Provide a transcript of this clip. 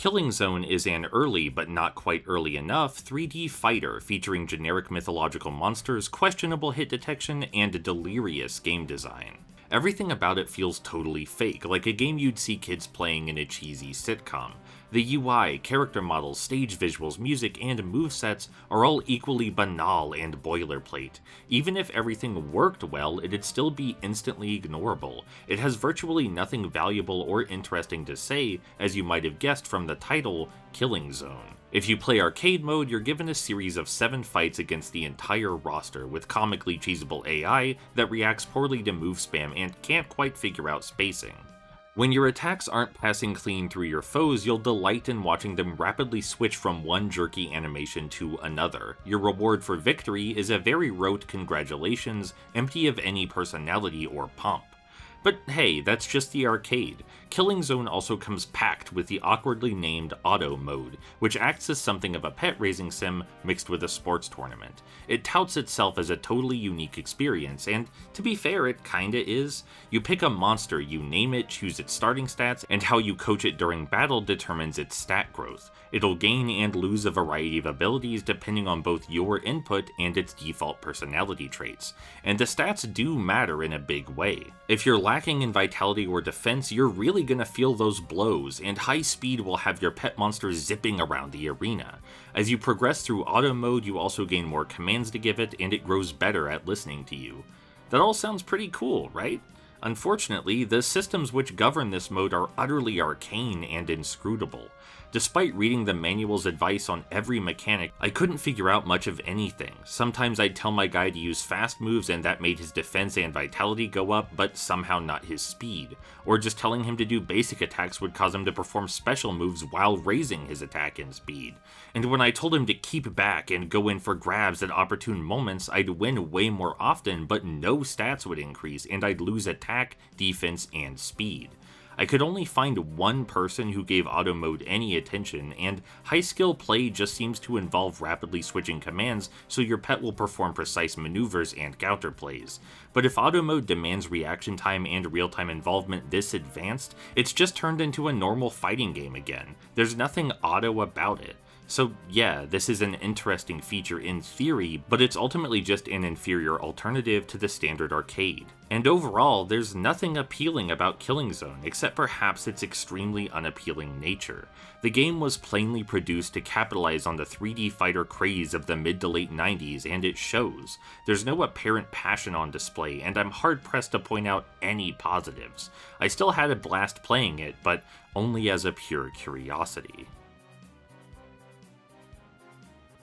Killing Zone is an early, but not quite early enough, 3D fighter featuring generic mythological monsters, questionable hit detection, and delirious game design. Everything about it feels totally fake, like a game you'd see kids playing in a cheesy sitcom. The UI, character models, stage visuals, music, and movesets are all equally banal and boilerplate. Even if everything worked well, it'd still be instantly ignorable. It has virtually nothing valuable or interesting to say, as you might have guessed from the title, Killing Zone. If you play arcade mode, you're given a series of 7 fights against the entire roster, with comically cheesable AI that reacts poorly to move spam and can't quite figure out spacing. When your attacks aren't passing clean through your foes, you'll delight in watching them rapidly switch from one jerky animation to another. Your reward for victory is a very rote congratulations, empty of any personality or pomp. But hey, that's just the arcade. Killing Zone also comes packed with the awkwardly named Auto Mode, which acts as something of a pet raising sim mixed with a sports tournament. It touts itself as a totally unique experience, and to be fair, it kinda is. You pick a monster, you name it, choose its starting stats, and how you coach it during battle determines its stat growth. It'll gain and lose a variety of abilities depending on both your input and its default personality traits, and the stats do matter in a big way. If you're lacking in vitality or defense, you're really gonna feel those blows, and high speed will have your pet monster zipping around the arena. As you progress through auto mode, you also gain more commands to give it, and it grows better at listening to you. That all sounds pretty cool, right? Unfortunately, the systems which govern this mode are utterly arcane and inscrutable. Despite reading the manual's advice on every mechanic, I couldn't figure out much of anything. Sometimes I'd tell my guy to use fast moves and that made his defense and vitality go up, but somehow not his speed. Or just telling him to do basic attacks would cause him to perform special moves while raising his attack and speed. And when I told him to keep back and go in for grabs at opportune moments, I'd win way more often, but no stats would increase, and I'd lose attack, defense, and speed. I could only find one person who gave auto mode any attention, and high skill play just seems to involve rapidly switching commands so your pet will perform precise maneuvers and counter plays. But if auto mode demands reaction time and real-time involvement this advanced, it's just turned into a normal fighting game again. There's nothing auto about it. So yeah, this is an interesting feature in theory, but it's ultimately just an inferior alternative to the standard arcade. And overall, there's nothing appealing about Killing Zone, except perhaps its extremely unappealing nature. The game was plainly produced to capitalize on the 3D fighter craze of the mid to late 90s, and it shows. There's no apparent passion on display, and I'm hard-pressed to point out any positives. I still had a blast playing it, but only as a pure curiosity.